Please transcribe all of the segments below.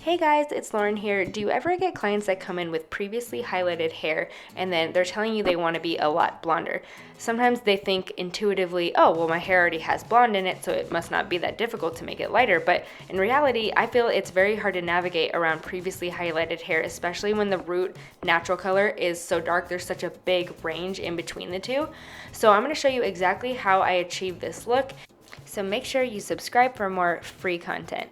Hey guys, it's Lauren here. Do you ever get clients that come in with previously highlighted hair and then they're telling you they want to be a lot blonder? Sometimes they think intuitively, oh, well, my hair already has blonde in it, so it must not be that difficult to make it lighter. But in reality, I feel it's very hard to navigate around previously highlighted hair, especially when the root natural color is so dark. There's such a big range in between the two. So I'm going to show you exactly how I achieve this look. So make sure you subscribe for more free content.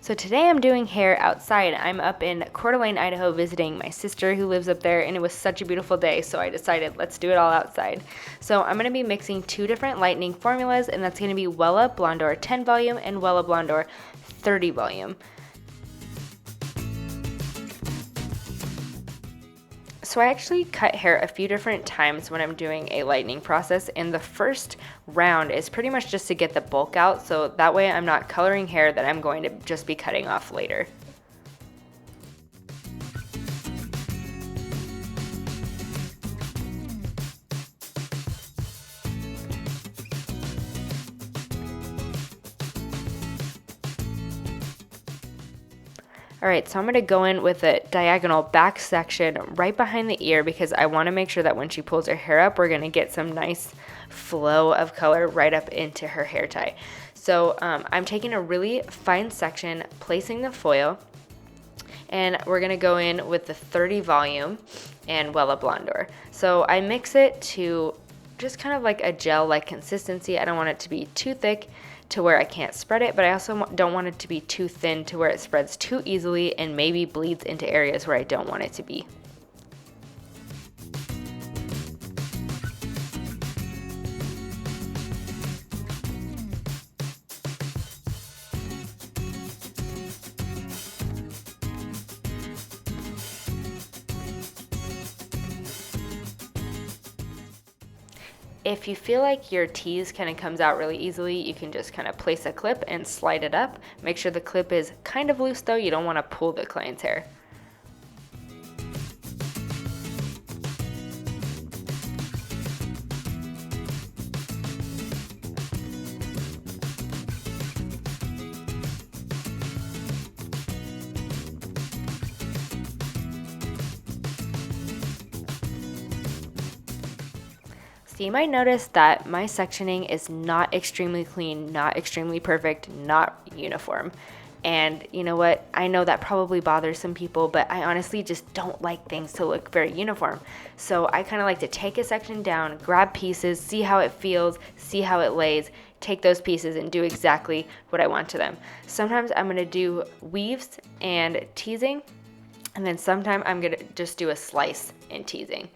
So today I'm doing hair outside. I'm up in Coeur d'Alene, Idaho visiting my sister who lives up there, and it was such a beautiful day, so I decided let's do it all outside. So I'm going to be mixing two different lightening formulas, and that's going to be Wella Blondor 10 volume and Wella Blondor 30 volume. So I actually cut hair a few different times when I'm doing a lightening process, and the first round is pretty much just to get the bulk out, so that way I'm not coloring hair that I'm going to just be cutting off later. Alright, so I'm going to go in with a diagonal back section right behind the ear because I want to make sure that when she pulls her hair up, we're going to get some nice flow of color right up into her hair tie. So I'm taking a really fine section, placing the foil, and we're going to go in with the 30 volume and Wella Blondor. So I mix it to just kind of like a gel-like consistency. I don't want it to be too thick to where I can't spread it, but I also don't want it to be too thin to where it spreads too easily and maybe bleeds into areas where I don't want it to be. If you feel like your tease kind of comes out really easily, you can just kind of place a clip and slide it up. Make sure the clip is kind of loose though, you don't want to pull the client's hair. So you might notice that my sectioning is not extremely clean, not extremely perfect, not uniform. And you know what? I know that probably bothers some people, but I honestly just don't like things to look very uniform. So I kind of like to take a section down, grab pieces, see how it feels, see how it lays, take those pieces and do exactly what I want to them. Sometimes I'm going to do weaves and teasing, and then sometimes I'm going to just do a slice and teasing.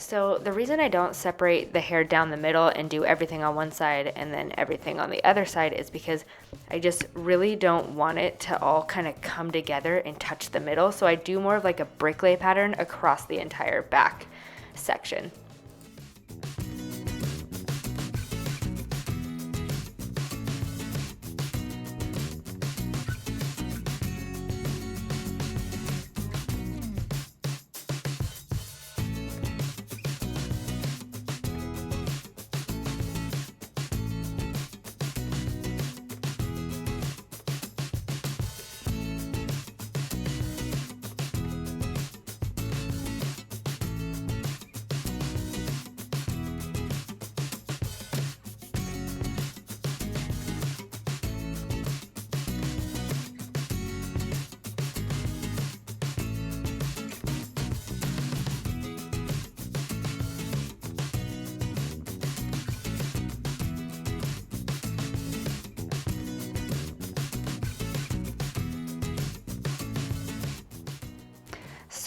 So the reason I don't separate the hair down the middle and do everything on one side and then everything on the other side is because I just really don't want it to all kind of come together and touch the middle. So I do more of like a brick lay pattern across the entire back section.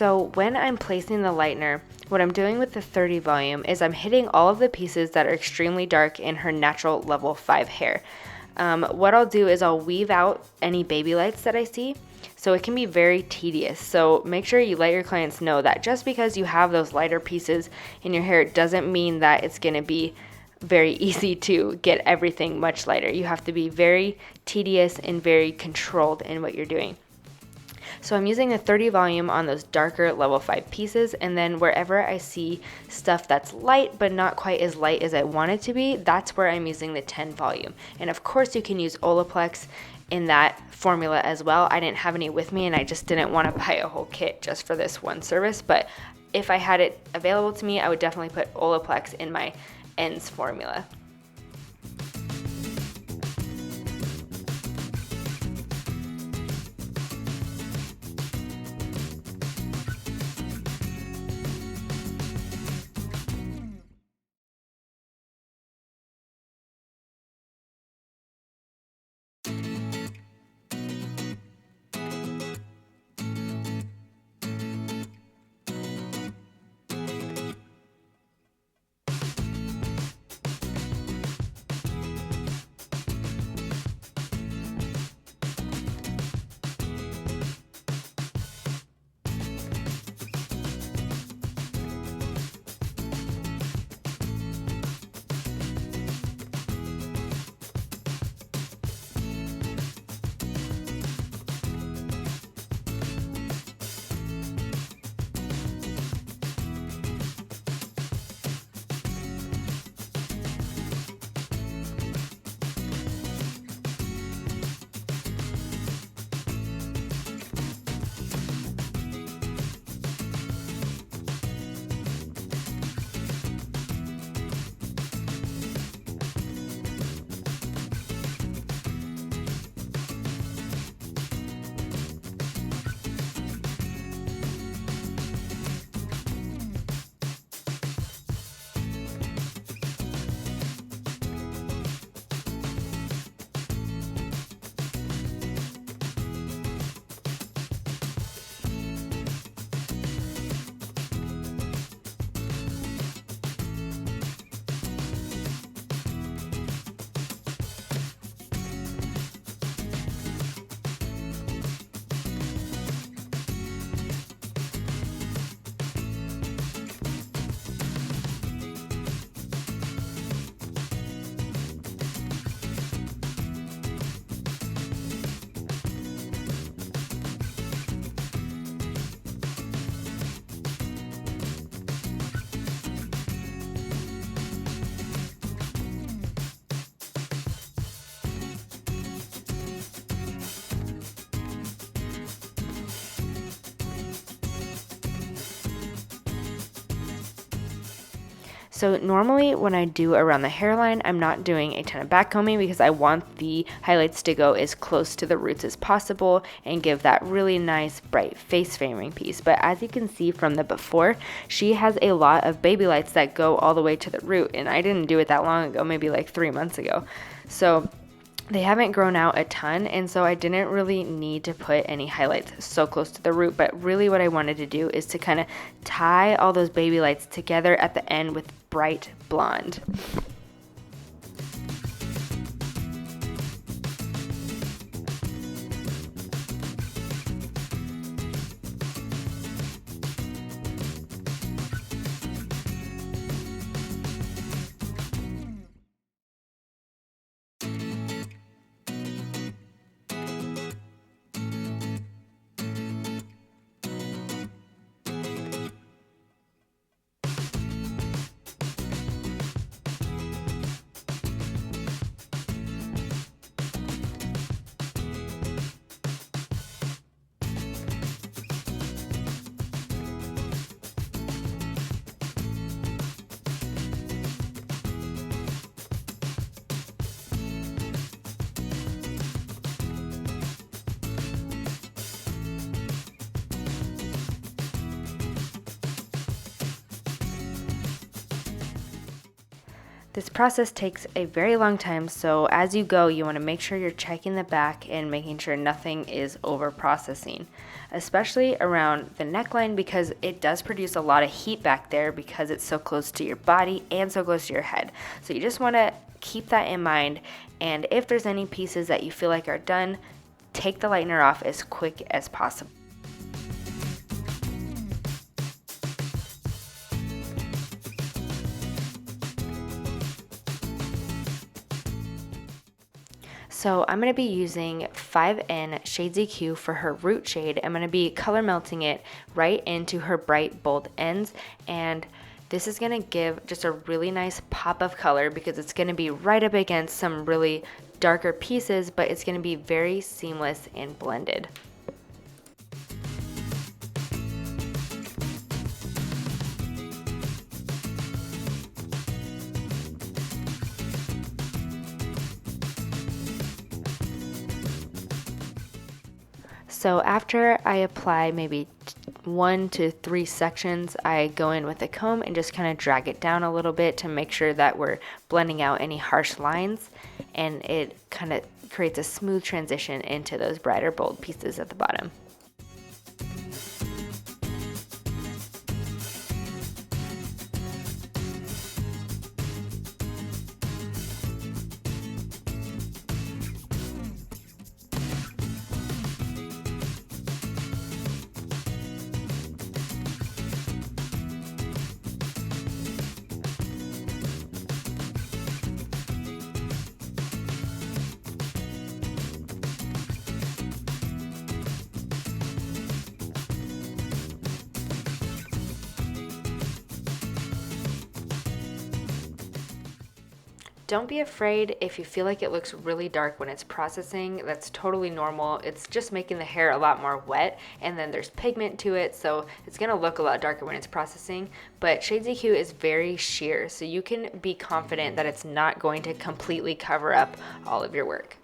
So when I'm placing the lightener, what I'm doing with the 30 volume is I'm hitting all of the pieces that are extremely dark in her natural level 5 hair. What I'll do is I'll weave out any baby lights that I see. So it can be very tedious. So make sure you let your clients know that just because you have those lighter pieces in your hair doesn't mean that it's going to be very easy to get everything much lighter. You have to be very tedious and very controlled in what you're doing. So I'm using the 30 volume on those darker level 5 pieces, and then wherever I see stuff that's light but not quite as light as I want it to be, that's where I'm using the 10 volume. And of course you can use Olaplex in that formula as well. I didn't have any with me and I just didn't want to buy a whole kit just for this one service, but if I had it available to me, I would definitely put Olaplex in my ends formula. So normally when I do around the hairline, I'm not doing a ton of back combing because I want the highlights to go as close to the roots as possible and give that really nice bright face framing piece. But as you can see from the before, she has a lot of baby lights that go all the way to the root, and I didn't do it that long ago, maybe like 3 months ago. So they haven't grown out a ton, and so I didn't really need to put any highlights so close to the root, but really what I wanted to do is to kind of tie all those baby lights together at the end with bright blonde. This process takes a very long time, so as you go, you want to make sure you're checking the back and making sure nothing is over processing, especially around the neckline because it does produce a lot of heat back there because it's so close to your body and so close to your head. So you just want to keep that in mind And if there's any pieces that you feel like are done, take the lightener off as quick as possible. So I'm going to be using 5N Shades EQ for her root shade. I'm going to be color melting it right into her bright bold ends, and this is going to give just a really nice pop of color because it's going to be right up against some really darker pieces, but it's going to be very seamless and blended. So after I apply maybe 1 to 3 sections, I go in with a comb and just kind of drag it down a little bit to make sure that we're blending out any harsh lines, and it kind of creates a smooth transition into those brighter bold pieces at the bottom. Don't be afraid if you feel like it looks really dark when it's processing. That's totally normal. It's just making the hair a lot more wet, and then there's pigment to it, so it's gonna look a lot darker when it's processing. But Shades EQ is very sheer, so you can be confident that it's not going to completely cover up all of your work.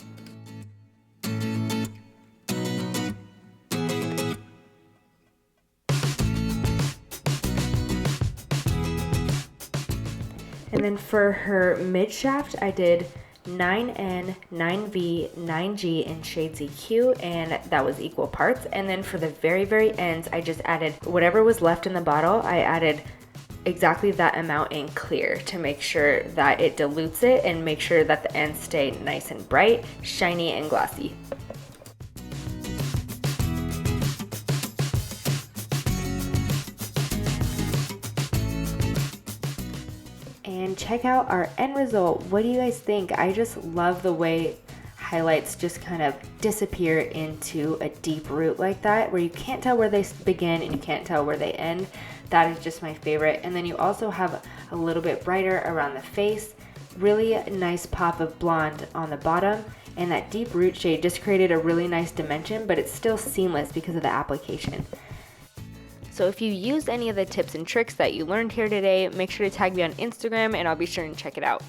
And then for her Midshaft, I did 9N, 9V, 9G in Shades EQ, and that was equal parts. And then for the very, very ends, I just added whatever was left in the bottle, I added exactly that amount in clear to make sure that it dilutes it and make sure that the ends stay nice and bright, shiny, and glossy. And check out our end result. What do you guys think? I just love the way highlights just kind of disappear into a deep root like that, where you can't tell where they begin and you can't tell where they end. That is just my favorite. And then you also have a little bit brighter around the face, really nice pop of blonde on the bottom, and that deep root shade just created a really nice dimension, but it's still seamless because of the application. So if you used any of the tips and tricks that you learned here today, make sure to tag me on Instagram and I'll be sure and check it out.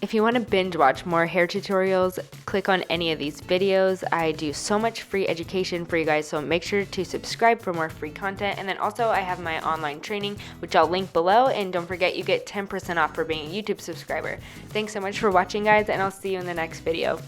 If you want to binge watch more hair tutorials, click on any of these videos. I do so much free education for you guys, so make sure to subscribe for more free content. And then also I have my online training, which I'll link below, and don't forget you get 10% off for being a YouTube subscriber. Thanks so much for watching, guys, and I'll see you in the next video.